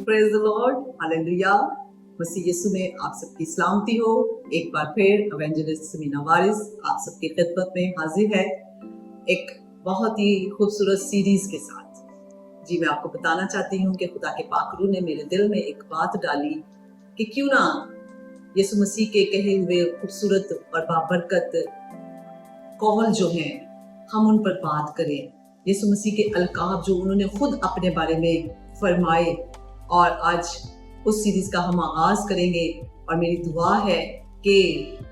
Praise the lord, hallelujah. Masih Yeshu में आप सबकी सलामती हो। एक बार फिर एवेंजलिस्ट समीना वारिस आप सबकी खिदमत में हाजिर है एक बहुत ही खूबसूरत सीरीज के साथ। जी, मैं आपको बताना चाहती हूँ कि खुदा के पाकरू ने मेरे दिल में एक बात डाली कि क्यों ना यीशु मसीह के कहे हुए खूबसूरत और बाबरकत कौल जो हैं हम उन पर बात करें। यीशु मसीह के अलकाब जो उन्होंने खुद अपने बारे में फरमाए, और आज उस सीरीज का हम आगाज करेंगे। और मेरी दुआ है कि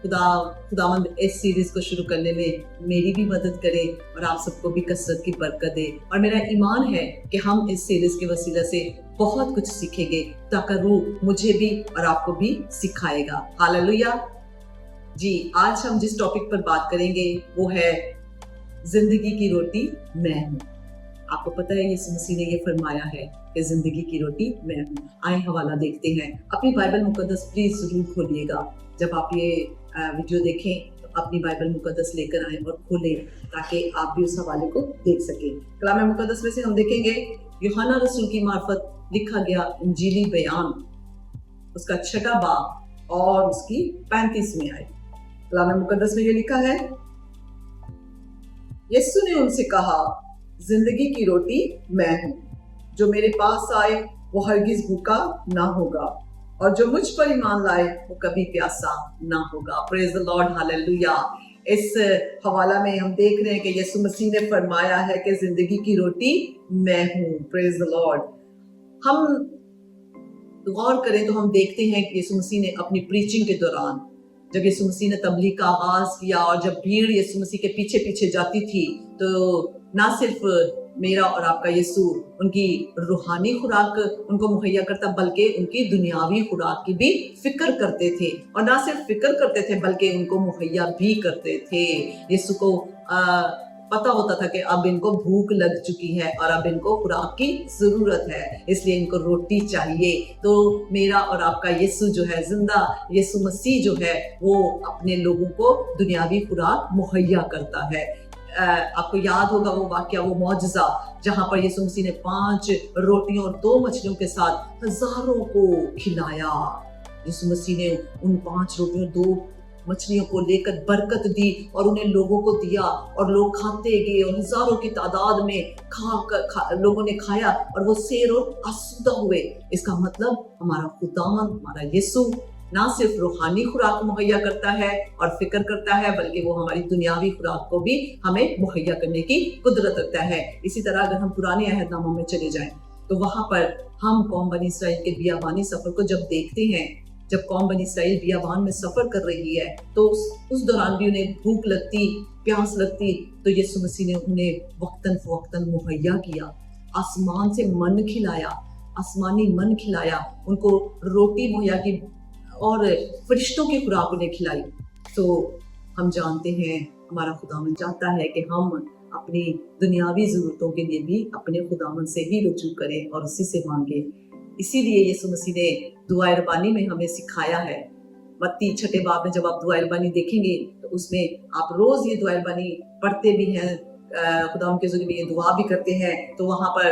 खुदावंद इस सीरीज को शुरू करने में मेरी भी मदद करे और आप सबको भी कसरत की बरकत दे। और मेरा ईमान है कि हम इस सीरीज के वसीला से बहुत कुछ सीखेंगे, ताकि रूह मुझे भी और आपको भी सिखाएगा। हालेलुया। जी, आज हम जिस टॉपिक पर बात करेंगे वो है जिंदगी की रोटी मैं हूँ। आपको पता है यीशु मसीह ने ये फरमाया है कि जिंदगी की रोटी मैं हूँ। आए हवाला देखते हैं। अपनी बाइबल मुकद्दस प्लीज जरूर खोलिएगा। जब आप ये वीडियो देखें तो अपनी बाइबल मुकद्दस लेकर आए और खोलें, ताकि आप भी उस हवाले को देख सकें। कलाम मुकद्दस में से हम देखेंगे यूहन्ना रसूल की मार्फत लिखा गया इंजीली बयान, उसका 6वां बाब और उसकी 35वीं आयत। कलाम मुकद्दस में ये लिखा है, यीशु ने उनसे कहा, जिंदगी की रोटी मैं हूँ। जो मेरे पास आए वो हरगिज भूखा ना होगा, और जो मुझ पर ईमान लाए वो कभी प्यासा ना होगा। Praise the lord, hallelujah. इस हवाला में हम देख रहे हैं कि यीशु मसीह ने फरमाया है कि जिंदगी की रोटी मैं हूँ। Praise the Lord. हम गौर करें तो हम देखते हैं कि यीशु मसीह ने अपनी प्रीचिंग के दौरान, जब यीशु मसीह ने तबलीग का आगाज किया और जब भीड़ यीशु मसीह के पीछे पीछे जाती थी, तो ना सिर्फ मेरा और आपका यीशु उनकी रूहानी खुराक उनको मुहैया करता, बल्कि उनकी दुनियावी खुराक की भी फिक्र करते थे। और ना सिर्फ फिक्र करते थे बल्कि उनको मुहैया भी करते थे। यीशु को पता होता था कि अब इनको भूख लग चुकी है और अब इनको खुराक की जरूरत है, इसलिए इनको रोटी चाहिए। तो मेरा और आपका यीशु जो है, जिंदा यीशु मसीह जो है, वो अपने लोगों को दुनियावी खुराक मुहैया करता है। आपको याद होगा वो वाकया, वो मौजज़ा जहां पर यीशु मसीह ने 5 रोटियों और 2 मछलियों के साथ हजारों को खिलाया। यीशु मसीह ने उन 5 रोटियों और 2 मछलियों को लेकर बरकत दी और उन्हें लोगों को दिया, और लोग खाते गए और हजारों की तादाद में लोगों ने खाया और वो सैर और आसूदा हुए। इसका मतलब हमारा खुदावंद, हमारा यीशु ना सिर्फ रूहानी खुराक मुहैया करता है और फिक्र करता है, बल्कि वो हमारी दुनियावी खुराक को भी हमें मुहैया करने की कुदरत रखता है। इसी तरह अगर हम पुराने अहदनामों में चले जाएं तो वहां पर हम कौम बनी इसराइल के बियाबानी सफर को जब देखते हैं, जब कौम बनी इसराइल बियाबान में सफर कर रही है, तो उस दौरान भी उन्हें भूख लगती, प्यास लगती, तो यीशु मसीह ने उन्हें वक्तन फवक्तन मुहैया किया। आसमान से मन खिलाया, आसमानी मन खिलाया, उनको रोटी मुहैया की और फरिश्तों की खुराक उन्हें खिलाई। तो हम जानते हैं, हमारा खुदावन चाहता है कि हम अपनी दुनियावी जरूरतों के लिए भी अपने खुदावन से ही रुजू करें और उसी से मांगे। इसीलिए यीशु मसीह ने दुआ रबानी में हमें सिखाया है। मत्ती 6 बाब में जब आप दुआ रबानी देखेंगे तो उसमें आप रोज ये दुआ रबानी पढ़ते भी हैं, खुदावन के ज़रिए ये दुआ भी करते हैं। तो वहां पर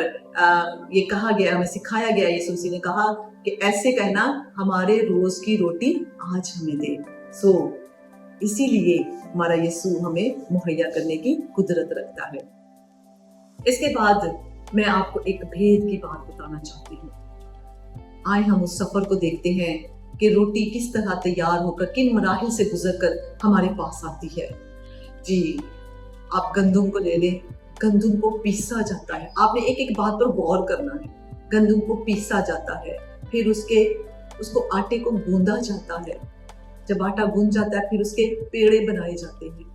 ये कहा गया, हमें सिखाया गया, यीशु मसीह ने कहा कि ऐसे कहना, हमारे रोज की रोटी आज हमें दे। सो इसीलिए हमारा यीशु हमें मुहैया करने की कुदरत रखता है। इसके बाद मैं आपको एक भेद की बात बताना चाहती हूँ। आए हम उस सफर को देखते हैं कि रोटी किस तरह तैयार होकर, किन मराहिल से गुजरकर हमारे पास आती है। जी, आप गंदुम को ले लें, गंदुम को पीसा जाता है। आपने एक एक बात पर गौर करना है। गंदुम को पीसा जाता है, फिर उसको आटे को गूंदा जाता है। जब आटा गूंद जाता है फिर उसके पेड़े बनाए जाते हैं,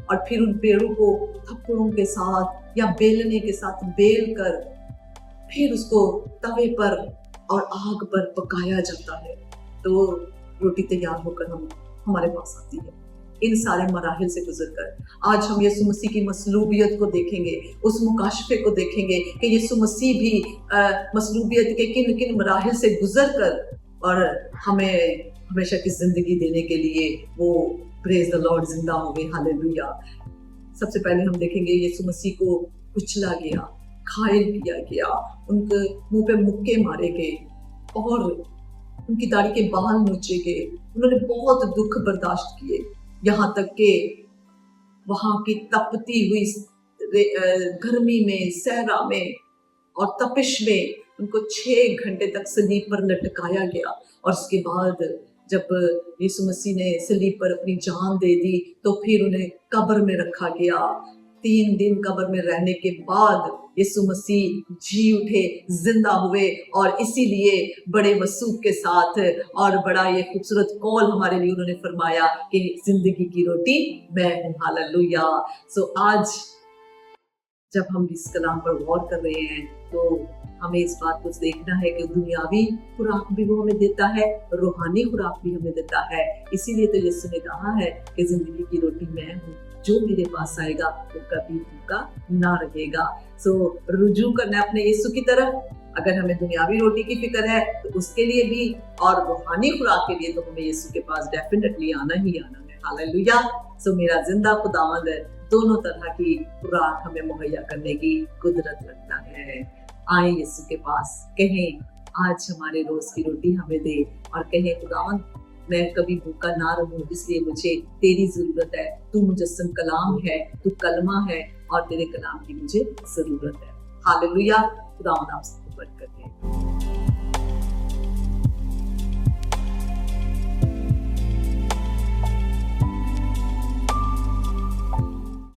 और फिर उन पेड़ों को थप्पड़ों के साथ या बेलने के साथ बेल कर फिर उसको तवे पर और आग पर पकाया जाता है, तो रोटी तैयार होकर हमारे पास आती है। इन सारे मराहिल से गुजरकर आज हम यीशु मसीह की मसलूबियत को देखेंगे, उस मुकाशफे को देखेंगे कि यीशु मसीह भी मसलूबियत के किन किन मराहिल से गुजर कर और हमें हमेशा की जिंदगी देने के लिए वो प्रेज द लॉर्ड जिंदा हो गए। हालेलुया। सबसे पहले हम देखेंगे यीशु मसीह को कुचला गया, घायल किया गया, उनके मुंह पे मुक्के मारे गए, और उनकी दाढ़ी के बाल नोचे गए। उन्होंने बहुत दुख बर्दाश्त किए, यहाँ तक कि वहाँ की तपती हुई गर्मी में, सहरा में और तपिश में उनको 6 घंटे तक सलीब पर लटकाया गया। और उसके बाद जब यीशु मसीह ने सलीब पर अपनी जान दे दी तो फिर उन्हें कब्र में रखा गया। 3 दिन कब्र में रहने के बाद यीशु मसीह जी उठे, जिंदा हुए, और इसीलिए बड़े वसूख के साथ और बड़ा ये खूबसूरत कौल हमारे लिए उन्होंने फरमाया कि जिंदगी की रोटी मैं हूँ। हालेलुया। सो आज जब हम इस कलाम पर गौर कर रहे हैं तो हमें इस बात को देखना है कि दुनियावी खुराक भी वो हमें देता है, रूहानी खुराक भी हमें देता है। इसीलिए तो यीशु ने कहा है कि जिंदगी की रोटी मैं हूँ, जो मेरे पास आएगा वो कभी भूखा ना रहेगा। सो रुजू करना है अपने यीशु की तरफ। अगर हमें दुनियावी रोटी की फिक्र है तो उसके लिए भी, और रूहानी खुराक के लिए तो हमें यीशु के पास डेफिनेटली आना ही आना है। हालेलुया। सो मेरा जिंदा खुदावंद दोनों तरह की खुराक हमें मुहैया करने की कुदरत रखता है। आए यीशु के पास, कहें आज हमारे रोज की रोटी हमें दे, और कहें खुदावंद मैं कभी भूखा ना रहूं, इसलिए मुझे तेरी जरूरत है। तू मुजस्सम कलाम है, तू कलमा है, और तेरे कलाम की मुझे जरूरत है। हालेलुया। खुदावंद आप सबको बरकत दे।